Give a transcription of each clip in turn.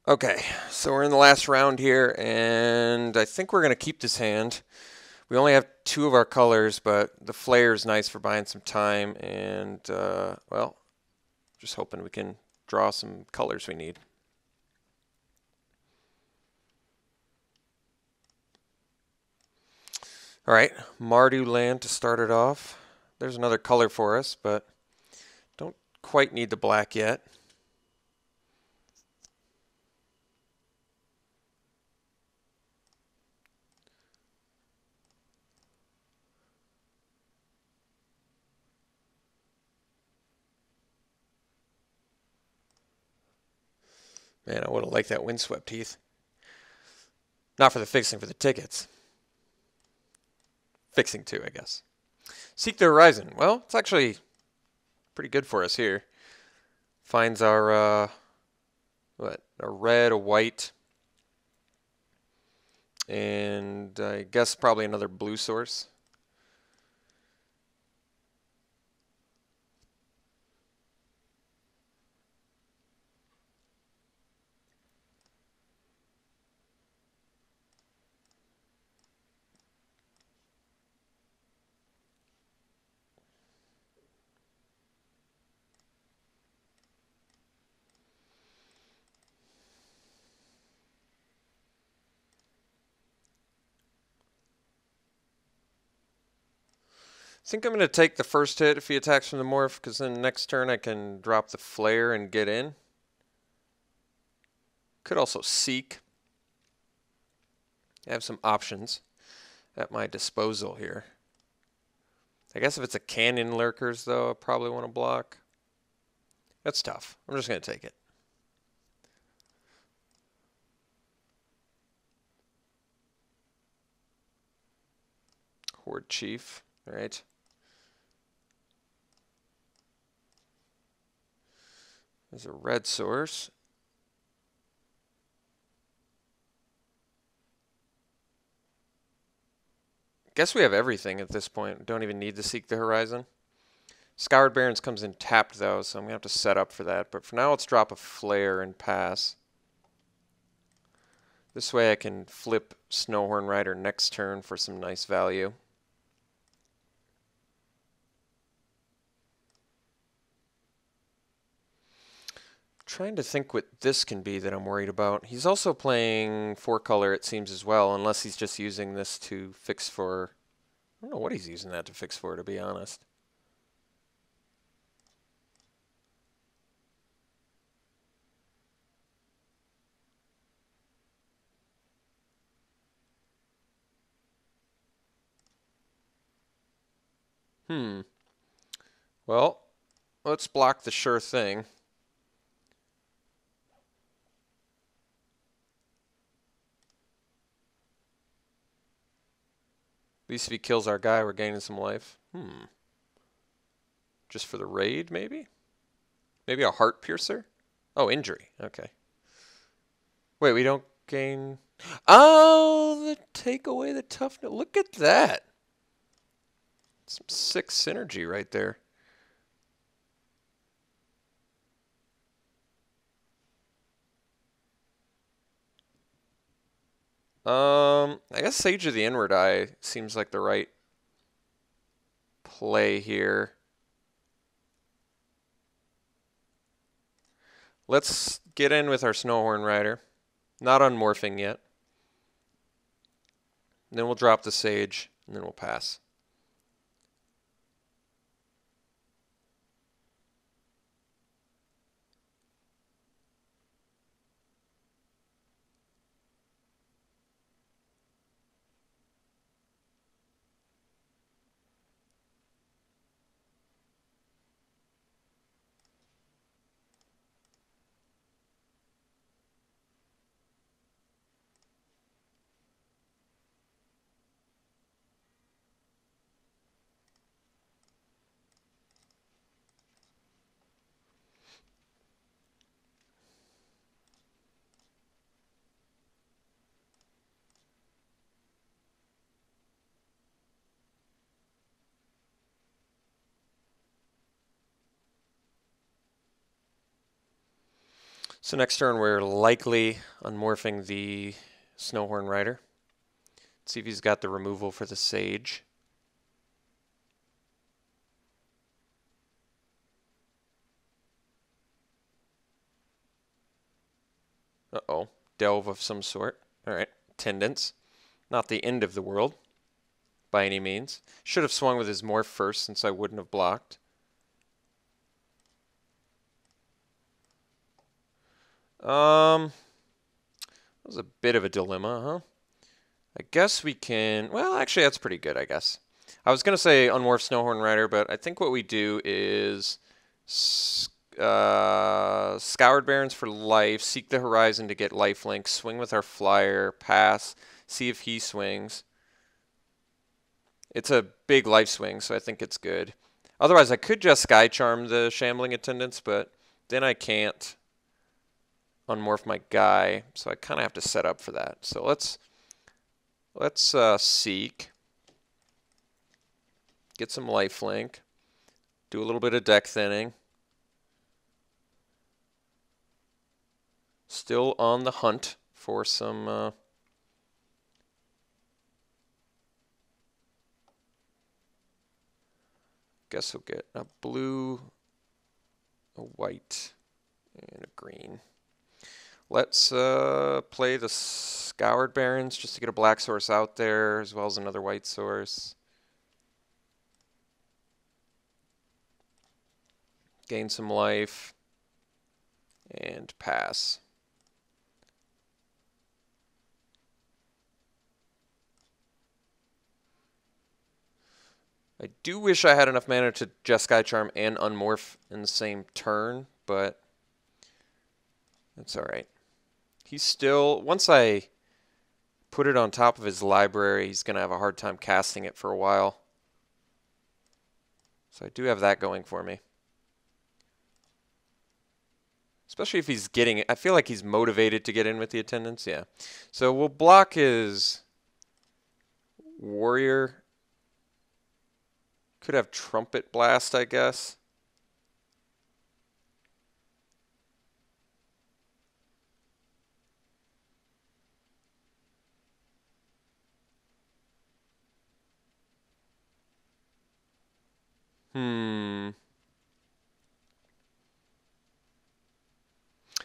Okay, so we're in the last round here, and I think we're going to keep this hand. We only have two of our colors, but the flare is nice for buying some time, and, well, just hoping we can draw some colors we need. All right, Mardu land to start it off. There's another color for us, but don't quite need the black yet. Man, I would have liked that windswept heath. Not for the fixing, for the tickets. Fixing too, I guess. Seek the Horizon. Well, it's actually pretty good for us here. Finds our, what, a red, a white, and I guess probably another blue source. I think I'm going to take the first hit if he attacks from the morph, because then next turn I can drop the flare and get in. Could also seek. I have some options at my disposal here. I guess if it's a canyon lurkers, though, I probably want to block. That's tough. I'm just going to take it. Horde Chief. All right. There's a red source. Guess we have everything at this point. Don't even need to seek the horizon. Scoured Barrens comes in tapped though, so I'm going to have to set up for that. But for now, let's drop a flare and pass. This way I can flip Snowhorn Rider next turn for some nice value. Trying to think what this can be that I'm worried about. He's also playing 4-color, it seems, as well, unless he's just using this to fix for... I don't know what he's using that to fix for, to be honest. Well, let's block the sure thing. At least if he kills our guy, we're gaining some life. Just for the raid, maybe? Maybe a heart piercer? Oh, injury. Okay. Wait, we don't gain... Oh, the take away the toughness. Look at that. Some sick synergy right there. I guess Sage of the Inward Eye seems like the right play here. Let's get in with our Snowhorn Rider. Not unmorphing yet. Then we'll drop the Sage, and then we'll pass. So next turn we're likely unmorphing the Snowhorn Rider. Let's see if he's got the removal for the Sage. Uh-oh. Delve of some sort. Alright. Attendance. Not the end of the world, by any means. Should have swung with his morph first since I wouldn't have blocked. That was a bit of a dilemma, huh? I guess we can... Well, actually, that's pretty good, I guess. I was going to say unmorph Snowhorn Rider, but I think what we do is... Scoured Barrens for life, seek the horizon to get lifelink, swing with our flyer, pass, see if he swings. It's a big life swing, so I think it's good. Otherwise, I could just Sky Charm the Shambling Attendants, but then I can't unmorph my guy, so I kind of have to set up for that. So let's seek, get some lifelink, do a little bit of deck thinning. Still on the hunt for some guess we'll get a blue, a white, and a green. Let's play the Scoured Barrens just to get a black source out there as well as another white source. Gain some life and pass. I do wish I had enough mana to just Sky Charm and unmorph in the same turn, but that's alright. He's still, once I put it on top of his library, he's going to have a hard time casting it for a while. So I do have that going for me. Especially if he's getting it. I feel like he's motivated to get in with the attendants, yeah. So we'll block his warrior. Could have Trumpet Blast, I guess.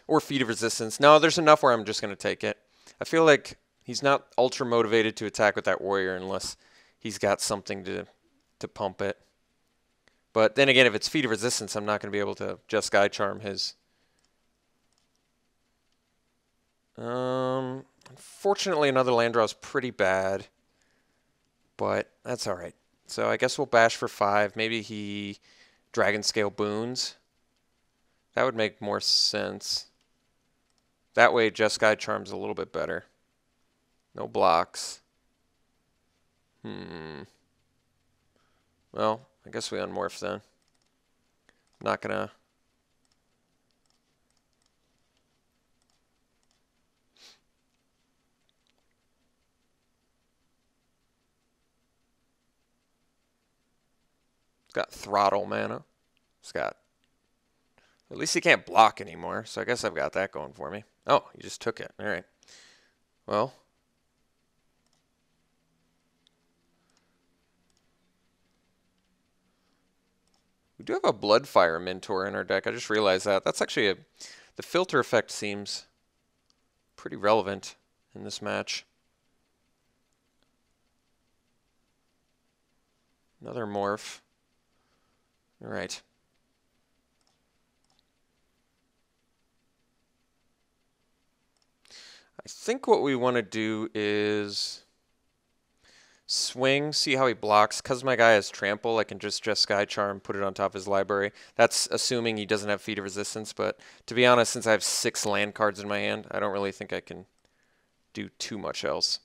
Or Feat of Resistance. No, there's enough where I'm just going to take it. I feel like he's not ultra motivated to attack with that warrior unless he's got something to pump it. But then again, if it's Feat of Resistance, I'm not going to be able to just Sky Charm his. Unfortunately, another land draw is pretty bad. But that's alright. So I guess we'll bash for 5. Maybe he Dragon Scale Boons. That would make more sense. That way, just Sky Charm's a little bit better. No blocks. Well, I guess we unmorph then. Not gonna... It's got Throttle mana. It's got... At least he can't block anymore, so I guess I've got that going for me. Oh, he just took it. All right. Well... We do have a Bloodfire Mentor in our deck. I just realized that. That's actually the filter effect seems pretty relevant in this match. Another morph. All right. I think what we want to do is swing, see how he blocks. Because my guy has trample, I can just Sky Charm, put it on top of his library. That's assuming he doesn't have Feat of Resistance, but to be honest, since I have 6 land cards in my hand, I don't really think I can do too much else.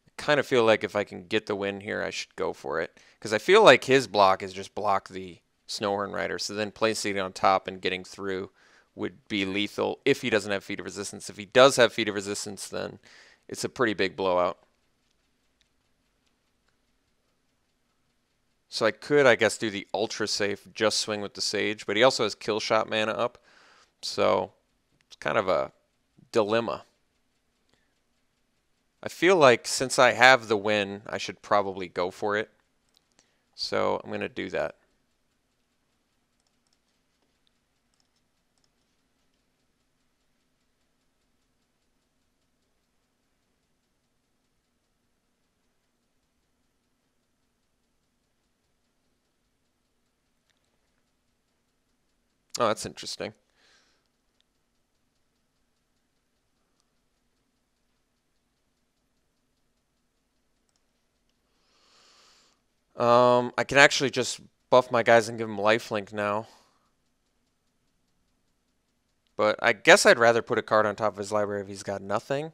I kind of feel like if I can get the win here, I should go for it. Because I feel like his block is just block the Snowhorn Rider, so then placing it on top and getting through would be lethal if he doesn't have Feat of Resistance. If he does have Feat of Resistance, then it's a pretty big blowout. So I could, I guess, do the ultra safe, just swing with the Sage, but he also has kill shot mana up, so it's kind of a dilemma. I feel like since I have the win, I should probably go for it. So I'm going to do that. Oh, that's interesting. I can actually just buff my guys and give them lifelink now. But I guess I'd rather put a card on top of his library if he's got nothing.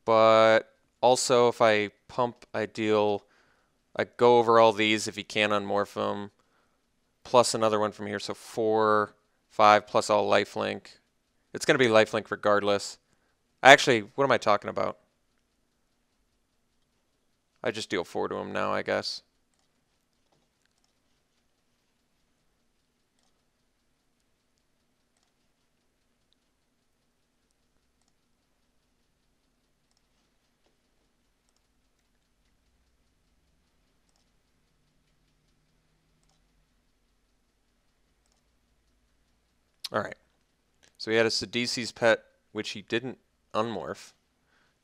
But also if I pump, I go over all these if he can unmorph them. Plus another one from here, so 4, 5, plus all lifelink. It's going to be lifelink regardless. Actually, what am I talking about? I just deal 4 to him now, I guess. Alright. So he had a Sidisi's pet, which he didn't unmorph.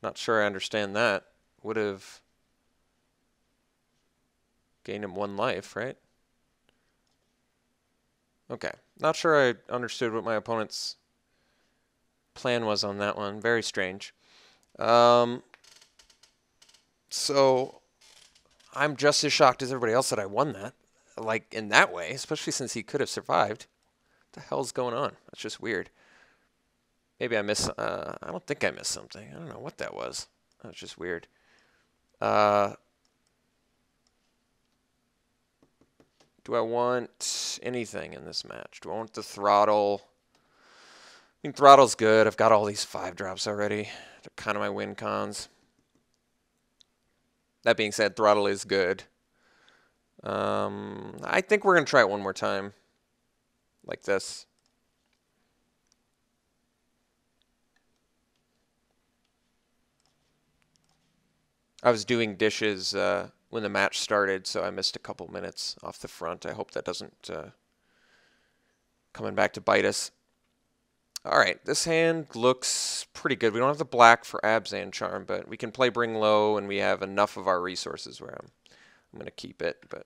Not sure I understand that. Would have gained him 1 life, right? Okay. Not sure I understood what my opponent's plan was on that one. Very strange. So I'm just as shocked as everybody else that I won that. Like, in that way, especially since he could have survived. What the hell's going on? That's just weird. Maybe I missed, I don't think I missed something. I don't know what that was. That's just weird. Do I want anything in this match? Do I want the throttle? I think throttle's good. I've got all these 5 drops already. They're kind of my win cons. That being said, throttle is good. I think we're going to try it one more time. Like this. I was doing dishes when the match started, so I missed a couple minutes off the front. I hope that doesn't coming back to bite us. Alright, this hand looks pretty good. We don't have the black for Abzan Charm, but we can play Bring Low, and we have enough of our resources where I'm going to keep it. But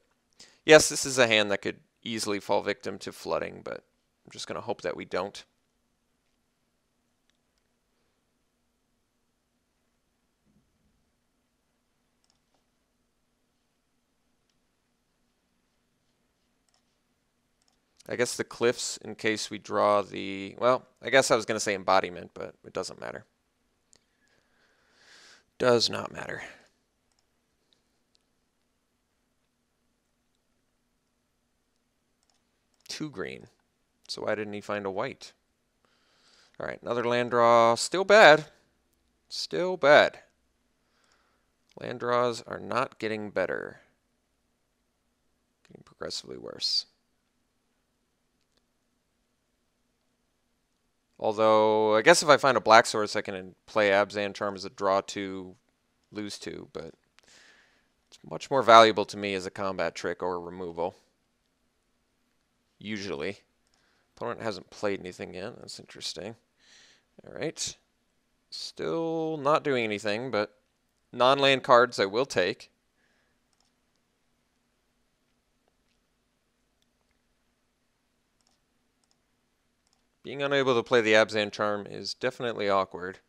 yes, this is a hand that could easily fall victim to flooding, but I'm just going to hope that we don't. I guess the cliffs in case we draw the, well, I guess I was going to say embodiment, but it doesn't matter. Does not matter. Two green. So why didn't he find a white? All right, another land draw. Still bad. Still bad. Land draws are not getting better. Getting progressively worse. Although, I guess if I find a black source, I can play Abzan Charm as a draw 2, lose 2, but it's much more valuable to me as a combat trick or a removal. Usually. Opponent hasn't played anything yet. That's interesting. Alright. Still not doing anything, but non-land cards I will take. Being unable to play the Abzan Charm is definitely awkward.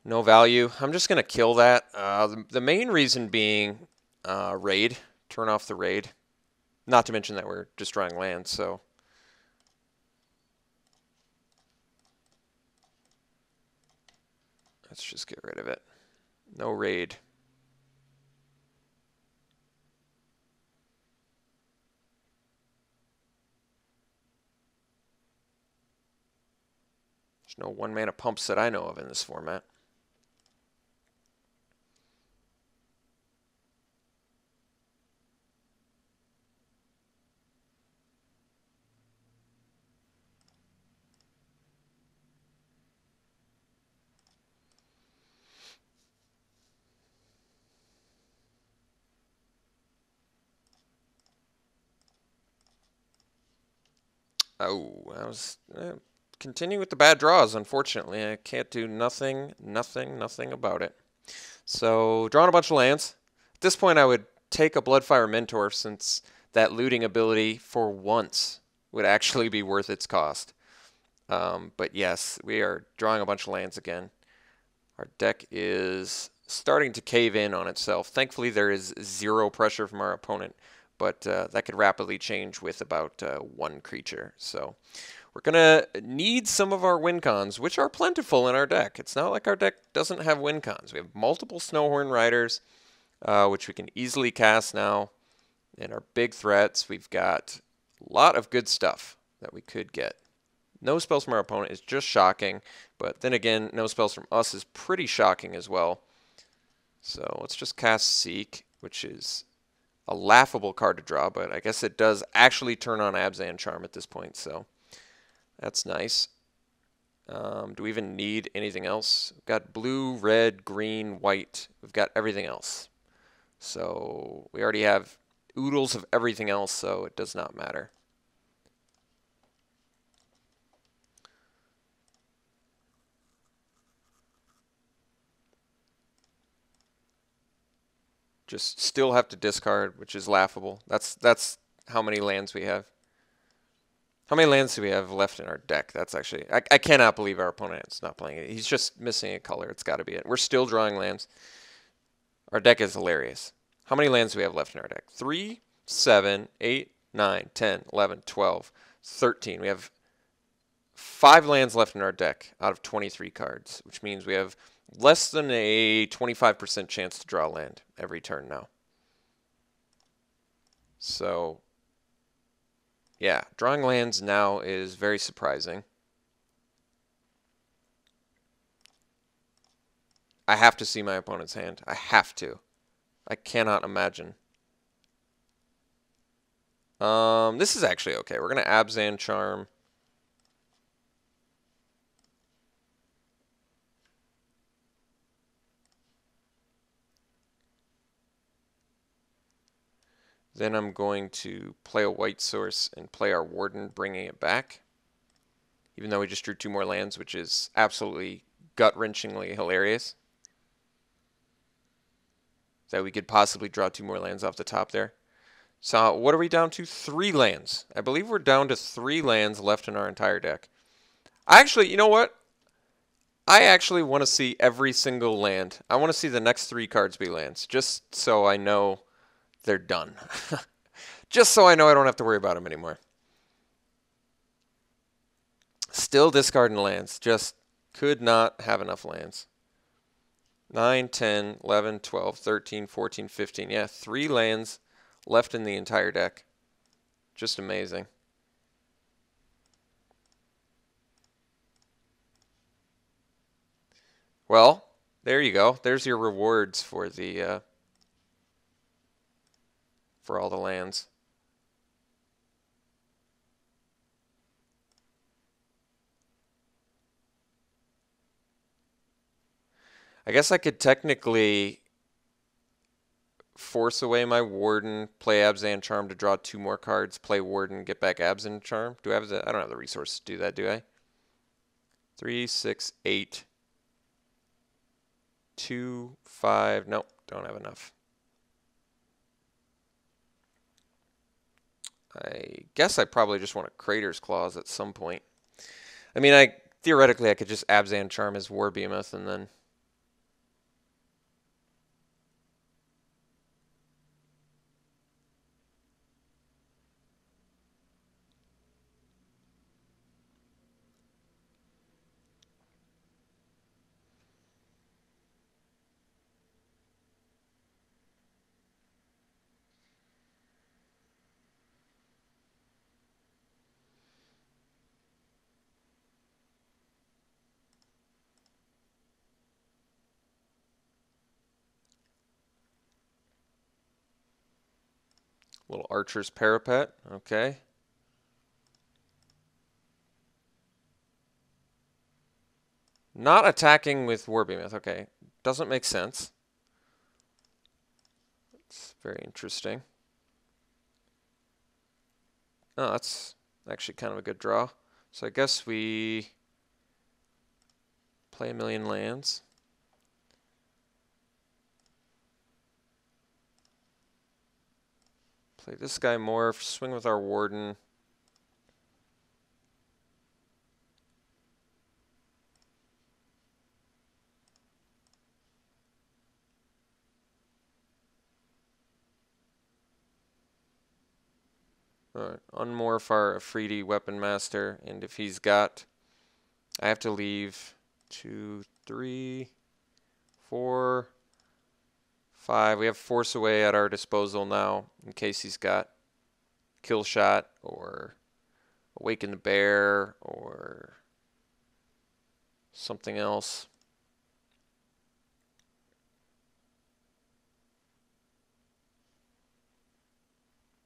No value. I'm just going to kill that. The main reason being raid. Turn off the raid. Not to mention that we're destroying land, so... Let's just get rid of it. No raid. There's no 1-mana pumps that I know of in this format. Oh, I was continuing with the bad draws, unfortunately. I can't do nothing about it. So, drawing a bunch of lands. At this point, I would take a Bloodfire Mentor since that looting ability for once would actually be worth its cost. But yes, we are drawing a bunch of lands again. Our deck is starting to cave in on itself. Thankfully, there is zero pressure from our opponent, but that could rapidly change with about one creature. So we're going to need some of our win cons, which are plentiful in our deck. It's not like our deck doesn't have win cons. We have multiple Snowhorn Riders, which we can easily cast now. And our big threats, we've got a lot of good stuff that we could get. No spells from our opponent is just shocking, but then again, no spells from us is pretty shocking as well. So let's just cast Seek, which is a laughable card to draw, but I guess it does actually turn on Abzan Charm at this point, so that's nice. Do we even need anything else? We've got blue, red, green, white. We've got everything else. So we already have oodles of everything else, so it does not matter. Just still have to discard, which is laughable. That's how many lands we have. How many lands do we have left in our deck? That's actually... I cannot believe our opponent's not playing it. He's just missing a color. It's got to be it. We're still drawing lands. Our deck is hilarious. How many lands do we have left in our deck? 3, 7, 8, 9, 10, 11, 12, 13. We have 5 lands left in our deck out of 23 cards, which means we have less than a 25% chance to draw land every turn now. So, yeah, drawing lands now is very surprising. I have to see my opponent's hand. I have to. I cannot imagine. This is actually okay. We're going to Abzan Charm. Then I'm going to play a white source and play our Warden, bringing it back. Even though we just drew 2 more lands, which is absolutely gut-wrenchingly hilarious. That we could possibly draw 2 more lands off the top there. So what are we down to? 3 lands. I believe we're down to 3 lands left in our entire deck. You know what? I actually want to see every single land. I want to see the next 3 cards be lands, just so I know they're done. Just so I know I don't have to worry about them anymore. Still discarding lands. Just could not have enough lands. 9, 10, 11, 12, 13, 14, 15. Yeah, 3 lands left in the entire deck. Just amazing. Well, there you go. There's your rewards for the for all the lands. I guess I could technically force away my Warden, play Abzan Charm to draw 2 more cards, play Warden, get back Abzan Charm. Do I have the... I don't have the resources to do that, do I? 3, 6, 8, 2, 5. Nope, don't have enough. I guess I probably just want a Crater's Claws at some point. I mean, theoretically I could just Abzan Charm as War Behemoth and then... Little archer's parapet. Okay. Not attacking with War Behemoth. Okay. Doesn't make sense. It's very interesting. Oh, that's actually kind of a good draw. So I guess we play a million lands. Play this guy morph, swing with our Warden. Alright, unmorph our Afridi Weapon Master, and if he's got, I have to leave 2, 3, 4, 5. We have Force Away at our disposal now, in case he's got Kill Shot, or Awaken the Bear, or something else.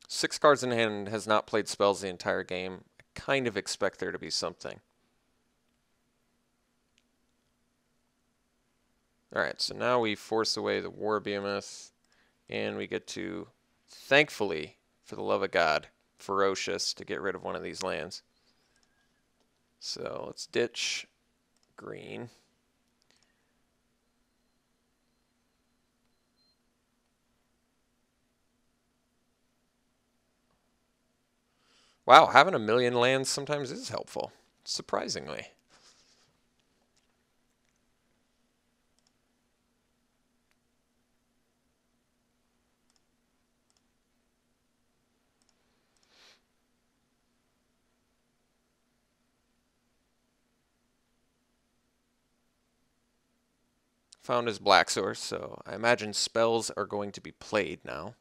Six cards in hand, has not played spells the entire game. I kind of expect there to be something. Alright, so now we force away the War Behemoth, and we get to, thankfully, for the love of God, Ferocious to get rid of one of these lands. So let's ditch green. Wow, having a million lands sometimes is helpful, surprisingly. Found his black source, so I imagine spells are going to be played now.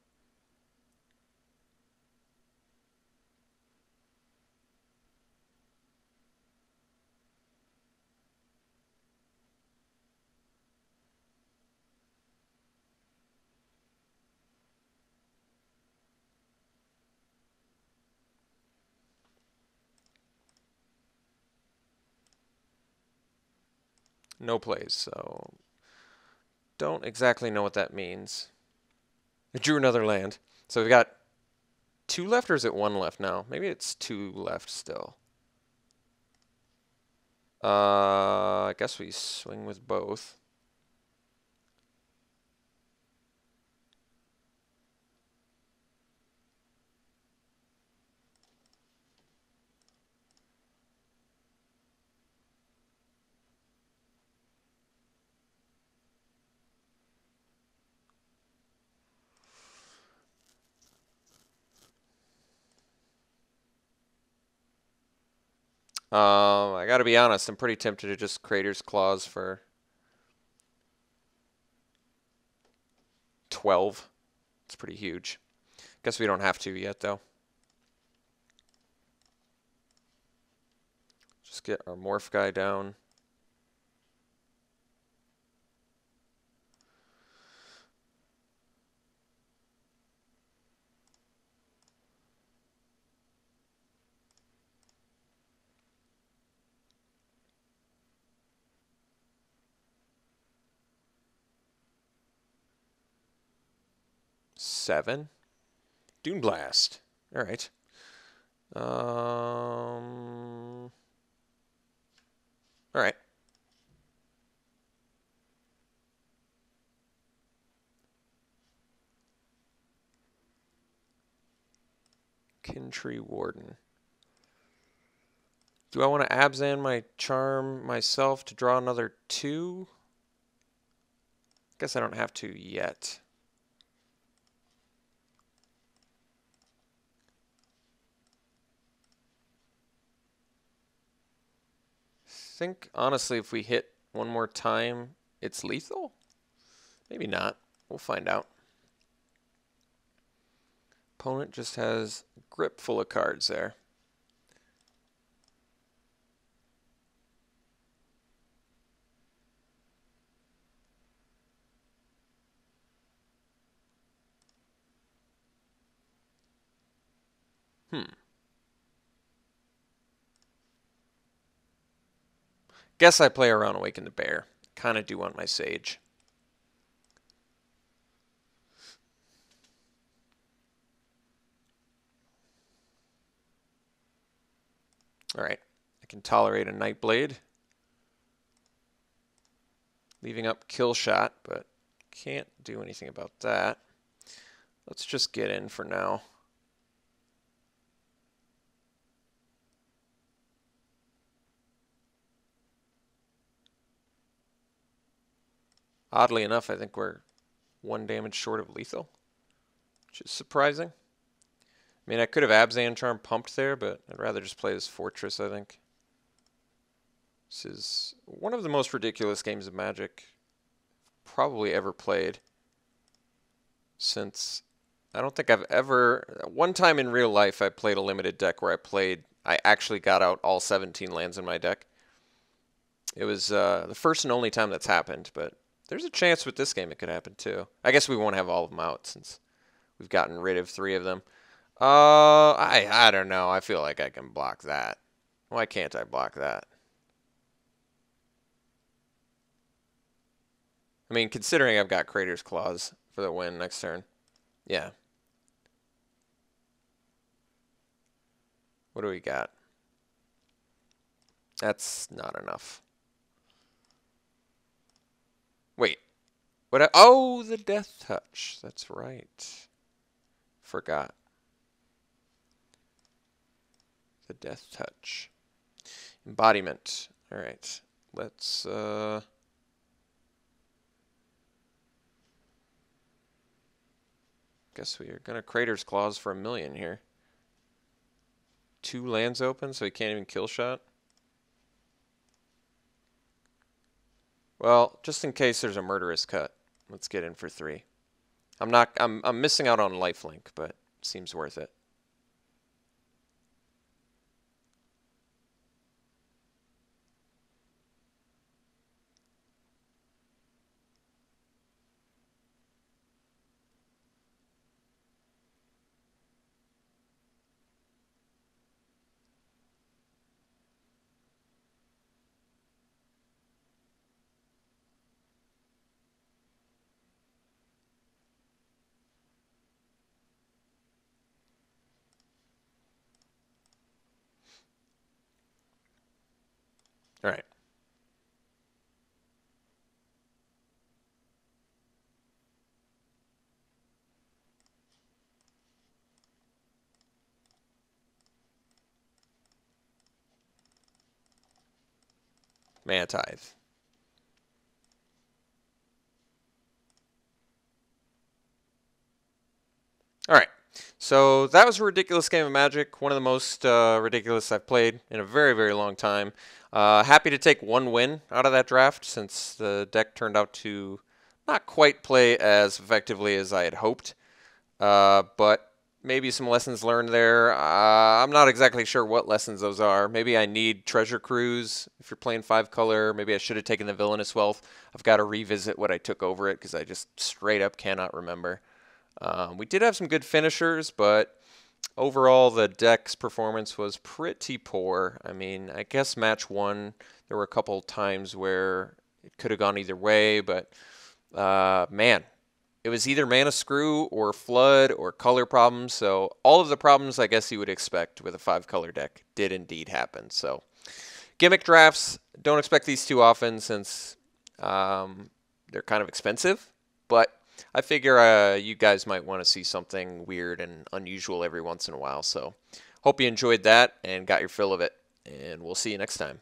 No plays, so don't exactly know what that means. I drew another land. So we've got 2 left, or is it 1 left now? Maybe it's 2 left still. I guess we swing with both. I gotta be honest, I'm pretty tempted to just Crater's Claws for 12. It's pretty huge. Guess we don't have to yet, though. Just get our Morph guy down. Seven. Dune Blast. All right. All right. Kintree Warden. Do I want to Abzan my charm myself to draw another 2? Guess I don't have to yet. Think honestly if we hit one more time it's lethal? Maybe not. We'll find out. Opponent just has a grip full of cards there. Guess I play around Awaken the Bear. Kind of do want my Sage. Alright. I can tolerate a Nightblade. Leaving up Kill Shot, but can't do anything about that. Let's just get in for now. Oddly enough, I think we're 1 damage short of lethal, which is surprising. I mean, I could have Abzan Charm pumped there, but I'd rather just play this Fortress, I think. This is one of the most ridiculous games of Magic probably ever played. Since I don't think I've ever... One time in real life I played a limited deck where I actually got out all 17 lands in my deck. It was the first and only time that's happened, but there's a chance with this game it could happen too. I guess we won't have all of them out since we've gotten rid of 3 of them. I don't know. I feel like I can block that. Why can't I block that? I mean, considering I've got Crater's Claws for the win next turn. Yeah. What do we got? That's not enough. Wait. Oh, the Death Touch. That's right. Forgot. The Death Touch. Embodiment. All right. Let's guess we are gonna Crater's Claws for 1 million here. 2 lands open, so he can't even Kill Shot. Well, just in case there's a Murderous Cut, let's get in for 3. I'm missing out on lifelink, but it seems worth it. All right. Mana Tithe. All right. So that was a ridiculous game of Magic. One of the most ridiculous I've played in a very, very long time. Happy to take 1 win out of that draft since the deck turned out to not quite play as effectively as I had hoped. But maybe some lessons learned there. I'm not exactly sure what lessons those are. Maybe I need Treasure Cruise if you're playing 5-color. Maybe I should have taken the Villainous Wealth. I've got to revisit what I took over it because I just straight up cannot remember. We did have some good finishers, but overall the deck's performance was pretty poor. I mean, I guess match 1, there were a couple times where it could have gone either way, but man, it was either mana screw or flood or color problems. So all of the problems I guess you would expect with a 5-color deck did indeed happen. So gimmick drafts, don't expect these too often since they're kind of expensive, but I figure you guys might want to see something weird and unusual every once in a while. So hope you enjoyed that and got your fill of it, and we'll see you next time.